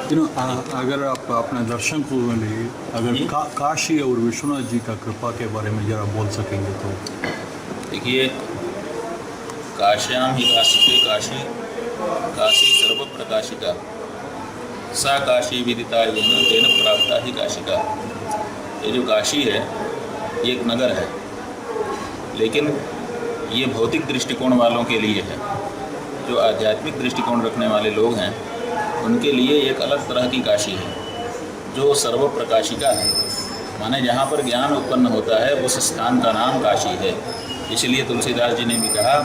अगर आप अपने दर्शकों के लिए अगर काशी और विश्वनाथ जी का कृपा के बारे में जरा बोल सकेंगे तो। देखिए, काश्याम ही काशी काशी काशी सर्व प्रकाशिका सा काशी विदिता येन तेन प्राप्ता ही काशिका। ये जो काशी है ये एक नगर है, लेकिन ये भौतिक दृष्टिकोण वालों के लिए है। जो आध्यात्मिक दृष्टिकोण रखने वाले लोग हैं उनके लिए एक अलग तरह की काशी है जो सर्व प्रकाशिका है, माने जहाँ पर ज्ञान उत्पन्न होता है उस स्थान का नाम काशी है। इसलिए तुलसीदास जी ने भी कहा,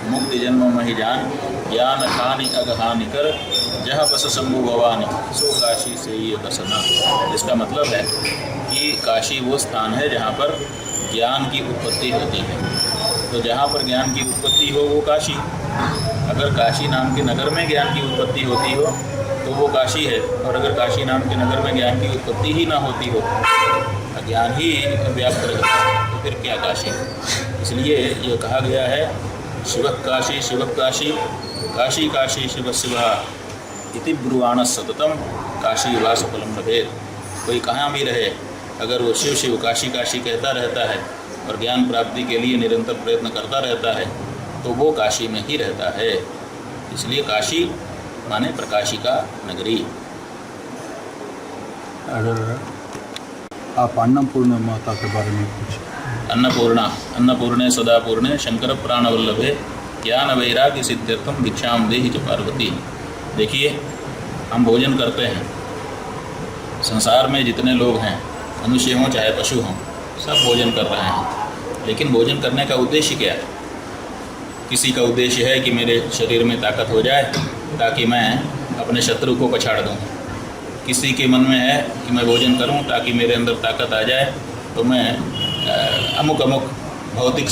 मुक्ति जन्म महि जान ज्ञान खानि अगहानि कर जहाँ बस शंभु भवानी सो काशी से ये बसना। इसका मतलब है कि काशी वो स्थान है जहाँ पर ज्ञान की उत्पत्ति होती है। तो जहाँ पर ज्ञान की उत्पत्ति हो वो काशी। अगर काशी नाम के नगर में ज्ञान की उत्पत्ति होती हो तो वो काशी है, और अगर काशी नाम के नगर में ज्ञान की उत्पत्ति ही ना होती हो, ज्ञान ही व्याप्त रहता तो फिर क्या काशी। इसलिए ये कहा गया है, शिवः काशी शिवः काशी काशी काशी शिव शिवा इति ब्रुवाण सततम काशी वास फलम लभेत। कोई कहाँ भी रहे, अगर वो शिव शिव काशी काशी कहता रहता है और ज्ञान प्राप्ति के लिए निरंतर प्रयत्न करता रहता है तो वो काशी में ही रहता है। इसलिए काशी माने प्रकाशिका नगरी। अगर आप अन्नपूर्णा माता के बारे में कुछ। अन्नपूर्णे सदा पूर्णे शंकर प्राणवल्लभे ज्ञान वैराग्य सिद्ध्यर्थम भिक्षाम देहि च पार्वती। देखिए, हम भोजन करते हैं, संसार में जितने लोग हैं, मनुष्य हों चाहे पशु हों, सब भोजन कर रहे हैं। लेकिन भोजन करने का उद्देश्य क्या है? किसी का उद्देश्य है कि मेरे शरीर में ताकत हो जाए ताकि मैं अपने शत्रु को पछाड़ दूँ। किसी के मन में है कि मैं भोजन करूं ताकि मेरे अंदर ताकत आ जाए तो मैं अमुक भौतिक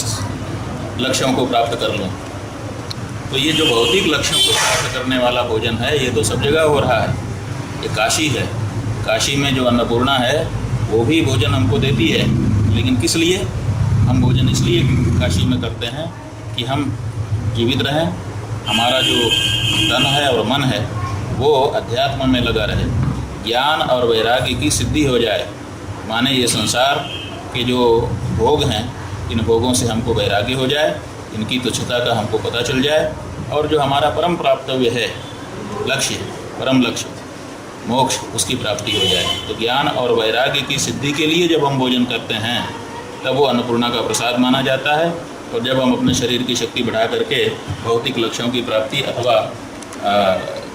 लक्ष्यों को प्राप्त कर लूं। तो ये जो भौतिक लक्ष्यों को प्राप्त करने वाला भोजन है ये तो सब जगह हो रहा है। ये काशी है, काशी में जो अन्नपूर्णा है वो भी भोजन हमको देती है। लेकिन किस लिए? हम भोजन इसलिए काशी में करते हैं कि हम जीवित रहें, हमारा जो तन है और मन है वो अध्यात्म में लगा रहे, ज्ञान और वैराग्य की सिद्धि हो जाए। माने ये संसार के जो भोग हैं इन भोगों से हमको वैराग्य हो जाए, इनकी तुच्छता का हमको पता चल जाए, और जो हमारा परम प्राप्तव्य है, लक्ष्य, परम लक्ष्य मोक्ष, उसकी प्राप्ति हो जाए। तो ज्ञान और वैराग्य की सिद्धि के लिए जब हम भोजन करते हैं तब वो अन्नपूर्णा का प्रसाद माना जाता है। और जब हम अपने शरीर की शक्ति बढ़ा करके भौतिक लक्ष्यों की प्राप्ति अथवा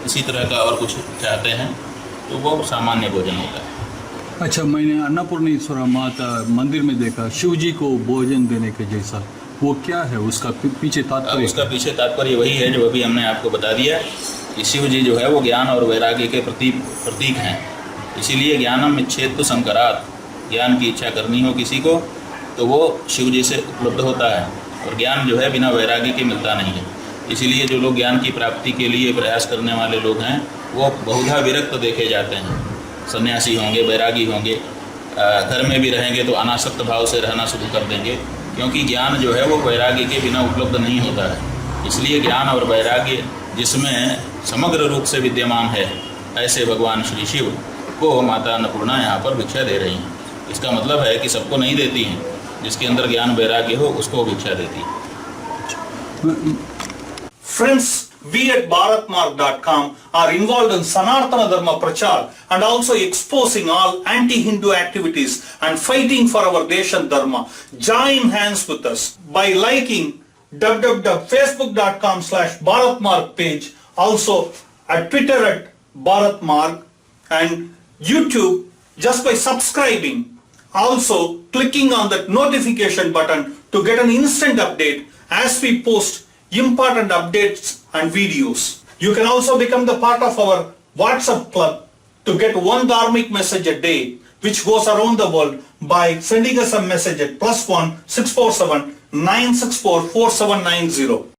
इसी तरह का और कुछ चाहते हैं तो वो सामान्य भोजन होता है। अच्छा, मैंने अन्नपूर्णेश्वरी माता मंदिर में देखा शिव जी को भोजन देने के जैसा, वो क्या है? उसका पीछे तात्पर्य? उसका पीछे तात्पर्य वही है जो अभी हमने आपको बता दिया कि शिव जी जो है वो ज्ञान और वैराग्य के प्रतीक हैं। इसीलिए ज्ञानम इच्छेत तो संकरात, ज्ञान की इच्छा करनी हो किसी को तो वो शिव जी से उपलब्ध होता है, और ज्ञान जो है बिना वैराग्य के मिलता नहीं है। इसीलिए जो लोग ज्ञान की प्राप्ति के लिए प्रयास करने वाले लोग हैं वो बहुधा विरक्त देखे जाते हैं। सन्यासी होंगे, वैरागी होंगे, घर में भी रहेंगे तो अनासक्त भाव से रहना शुरू कर देंगे, क्योंकि ज्ञान जो है वो वैराग्य के बिना उपलब्ध नहीं होता है। इसलिए ज्ञान और वैराग्य जिसमें समग्र रूप से विद्यमान है, ऐसे भगवान श्री शिव को माता अन्नपूर्णा यहाँ पर भिक्षा दे रही हैं। इसका मतलब है कि सबको नहीं देती हैं, जिसके अंदर ज्ञान वैराग्य हो उसको भिक्षा देती है। Friends, we at bharatmarg.com are involved in Sanatana Dharma Prachar and also exposing all anti-Hindu activities and fighting for our Desha Dharma. Join hands with us by liking www.facebook.com/bharatmarg page, also at Twitter at bharatmarg, and YouTube just by subscribing. Also clicking on that notification button to get an instant update as we post important updates and videos. You can also become the part of our WhatsApp club to get one dharmic message a day which goes around the world by sending us a message at +1 647 964 4790.